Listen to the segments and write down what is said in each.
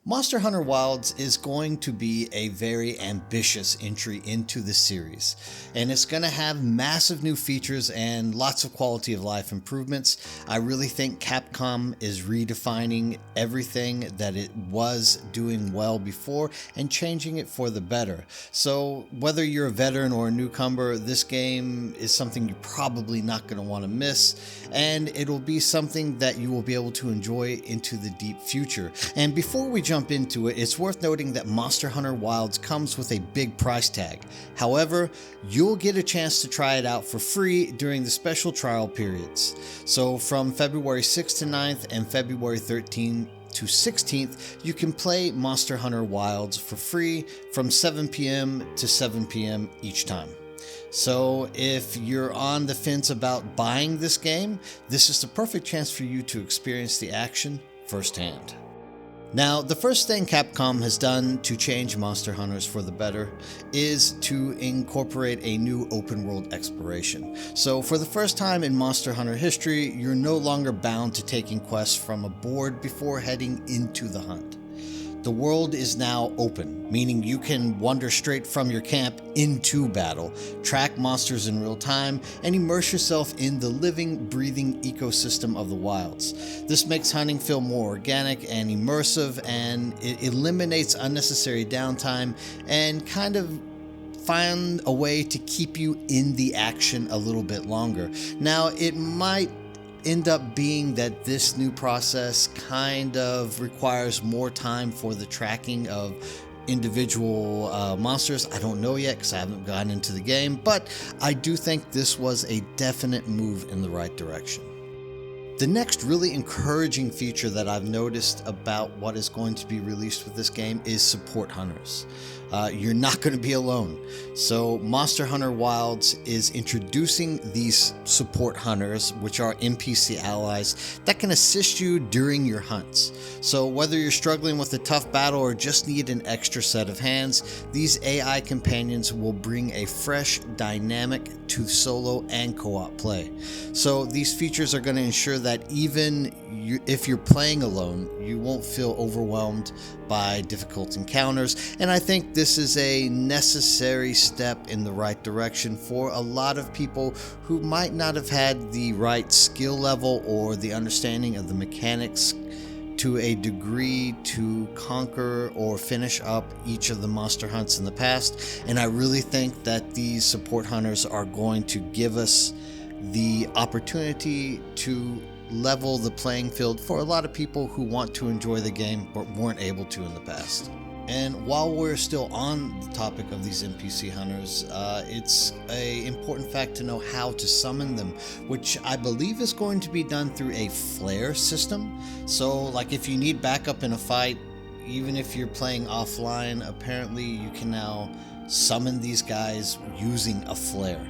Monster Hunter Wilds is going to be a very ambitious entry into the series, and it's going to have massive new features and lots of quality of life improvements. I really think Capcom is redefining everything that it was doing well before and changing it for the better. So whether you're a veteran or a newcomer, this game is something you're probably not going to want to miss, and it'll be something that you will be able to enjoy into the deep future. And before we jump into it, it's worth noting that Monster Hunter Wilds comes with a big price tag. However, you'll get a chance to try it out for free during the special trial periods. So from February 6th to 9th and February 13th to 16th, you can play Monster Hunter Wilds for free from 7 p.m. to 7 p.m. each time. So if you're on the fence about buying this game, this is the perfect chance for you to experience the action firsthand. Now, the first thing Capcom has done to change Monster Hunters for the better is to incorporate a new open world exploration. So for the first time in Monster Hunter history, you're no longer bound to taking quests from a board before heading into the hunt. The world is now open, meaning you can wander straight from your camp into battle, track monsters in real time, and immerse yourself in the living, breathing ecosystem of the wilds. This makes hunting feel more organic and immersive, and it eliminates unnecessary downtime and kind of find a way to keep you in the action a little bit longer. Now, it might end up being that this new process kind of requires more time for the tracking of individual monsters. I don't know yet because I haven't gotten into the game, but I do think this was a definite move in the right direction. The next really encouraging feature that I've noticed about what is going to be released with this game is support hunters. You're not going to be alone. So Monster Hunter Wilds is introducing these support hunters, which are NPC allies that can assist you during your hunts. So whether you're struggling with a tough battle or just need an extra set of hands, these AI companions will bring a fresh dynamic to solo and co-op play. So these features are going to ensure that even if you're playing alone, you won't feel overwhelmed by difficult encounters, and I think this is a necessary step in the right direction for a lot of people who might not have had the right skill level or the understanding of the mechanics to a degree to conquer or finish up each of the monster hunts in the past. And I really think that these support hunters are going to give us the opportunity to level the playing field for a lot of people who want to enjoy the game but weren't able to in the past. And while we're still on the topic of these NPC hunters, it's an important fact to know how to summon them, which I believe is going to be done through a flare system. So like if you need backup in a fight, even if you're playing offline, apparently you can now summon these guys using a flare.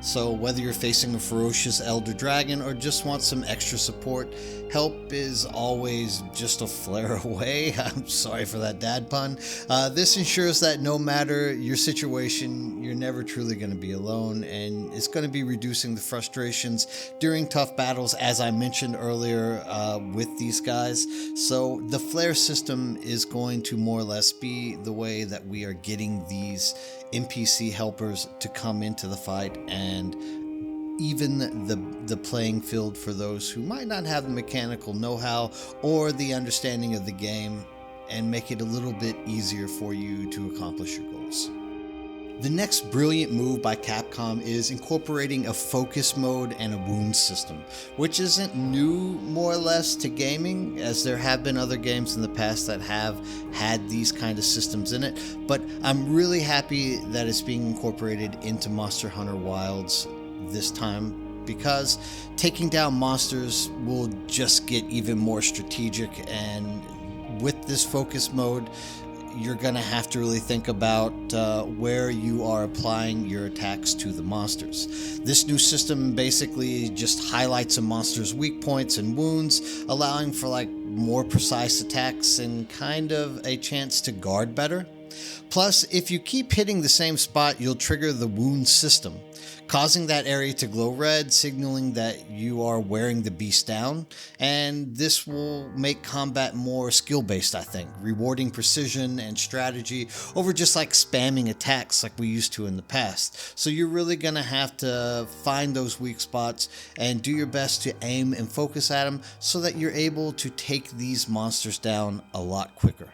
So whether you're facing a ferocious elder dragon or just want some extra support, help is always just a flare away. I'm sorry for that dad pun. This ensures that no matter your situation, you're never truly going to be alone, and it's going to be reducing the frustrations during tough battles, as I mentioned earlier with these guys. So the flare system is going to more or less be the way that we are getting these NPC helpers to come into the fight and even the playing field for those who might not have the mechanical know-how or the understanding of the game, and make it a little bit easier for you to accomplish your goals. The next brilliant move by Capcom is incorporating a focus mode and a wound system, which isn't new more or less to gaming, as there have been other games in the past that have had these kind of systems in it, but I'm really happy that it's being incorporated into Monster Hunter Wilds this time, because taking down monsters will just get even more strategic, and with this focus mode, you're going to have to really think about where you are applying your attacks to the monsters. This new system basically just highlights a monster's weak points and wounds, allowing for like more precise attacks and kind of a chance to guard better. Plus, if you keep hitting the same spot, you'll trigger the wound system, causing that area to glow red, signaling that you are wearing the beast down. And this will make combat more skill-based, I think, rewarding precision and strategy over just like spamming attacks like we used to in the past. So you're really going to have to find those weak spots and do your best to aim and focus at them so that you're able to take these monsters down a lot quicker.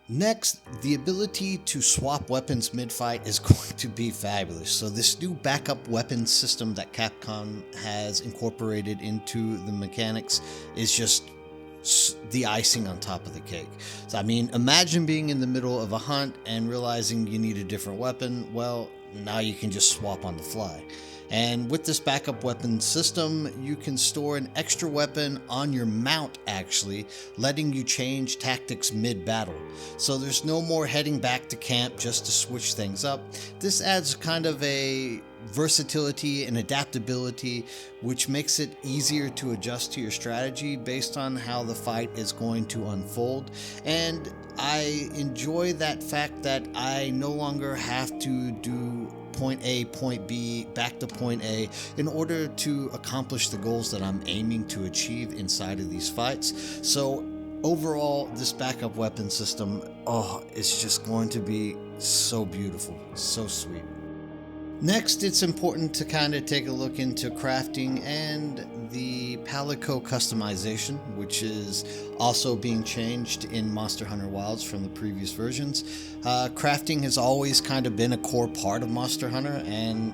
Next, the ability to swap weapons mid-fight is going to be fabulous. So this new backup weapon system that Capcom has incorporated into the mechanics is just the icing on top of the cake. So I mean, imagine being in the middle of a hunt and realizing you need a different weapon. Well, now you can just swap on the fly. And with this backup weapon system, you can store an extra weapon on your mount actually, letting you change tactics mid-battle. So there's no more heading back to camp just to switch things up. This adds kind of a versatility and adaptability, which makes it easier to adjust to your strategy based on how the fight is going to unfold. And I enjoy that fact that I no longer have to do point A, point B, back to point A in order to accomplish the goals that I'm aiming to achieve inside of these fights. So overall, this backup weapon system, it's just going to be so beautiful, so sweet. Next, it's important to kind of take a look into crafting and the PALICO customization, which is also being changed in Monster Hunter Wilds from the previous versions. Crafting has always kind of been a core part of Monster Hunter, and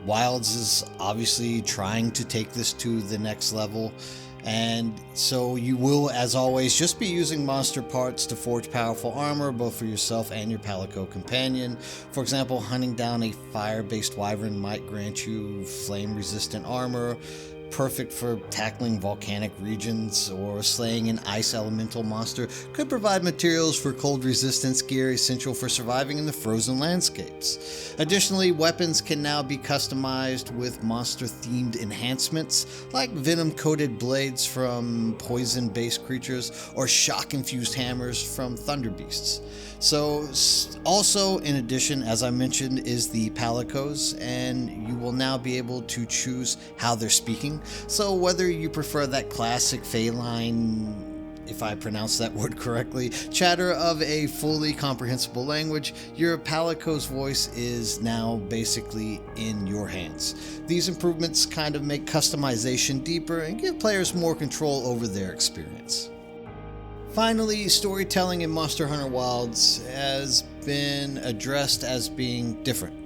Wilds is obviously trying to take this to the next level. And so you will, as always, just be using monster parts to forge powerful armor, both for yourself and your Palico companion. For example, hunting down a fire-based wyvern might grant you flame-resistant armor, perfect for tackling volcanic regions, or slaying an ice elemental monster could provide materials for cold resistance gear essential for surviving in the frozen landscapes. Additionally, weapons can now be customized with monster-themed enhancements like venom-coated blades from poison-based creatures or shock-infused hammers from thunder beasts. So also, in addition, as I mentioned, is the Palicos, and you will now be able to choose how they're speaking. So whether you prefer that classic feline, if I pronounce that word correctly, chatter of a fully comprehensible language, your Palico's voice is now basically in your hands. These improvements kind of make customization deeper and give players more control over their experience. Finally, storytelling in Monster Hunter Wilds has been addressed as being different.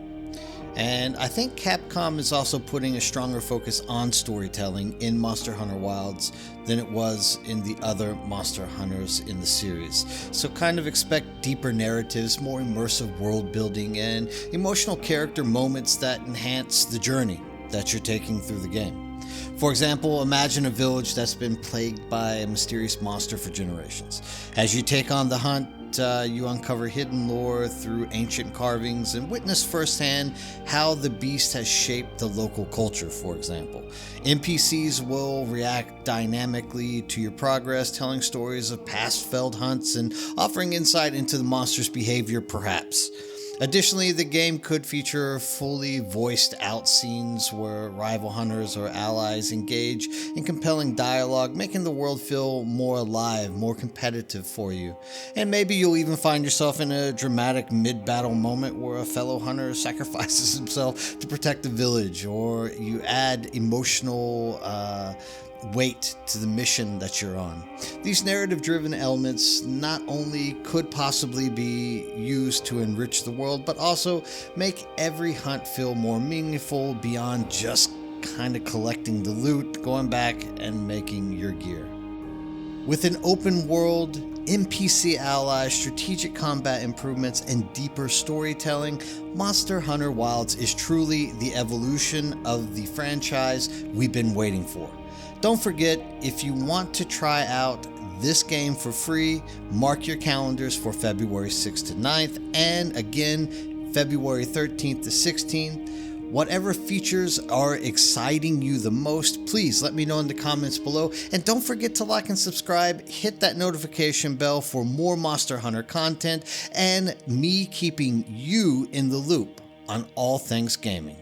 And I think Capcom is also putting a stronger focus on storytelling in Monster Hunter Wilds than it was in the other Monster Hunters in the series. So kind of expect deeper narratives, more immersive world building, and emotional character moments that enhance the journey that you're taking through the game. For example, imagine a village that's been plagued by a mysterious monster for generations. As you take on the hunt, you uncover hidden lore through ancient carvings and witness firsthand how the beast has shaped the local culture, for example. NPCs will react dynamically to your progress, telling stories of past failed hunts and offering insight into the monster's behavior, perhaps. Additionally, the game could feature fully voiced out scenes where rival hunters or allies engage in compelling dialogue, making the world feel more alive, more competitive for you. And maybe you'll even find yourself in a dramatic mid-battle moment where a fellow hunter sacrifices himself to protect the village, or you add emotional weight to the mission that you're on. These narrative-driven elements not only could possibly be used to enrich the world, but also make every hunt feel more meaningful beyond just kind of collecting the loot, going back and making your gear. With an open world, NPC allies, strategic combat improvements, and deeper storytelling, Monster Hunter Wilds is truly the evolution of the franchise we've been waiting for. Don't forget, if you want to try out this game for free, mark your calendars for February 6th to 9th, and again, February 13th to 16th. Whatever features are exciting you the most, please let me know in the comments below. And don't forget to like and subscribe, hit that notification bell for more Monster Hunter content and me keeping you in the loop on all things gaming.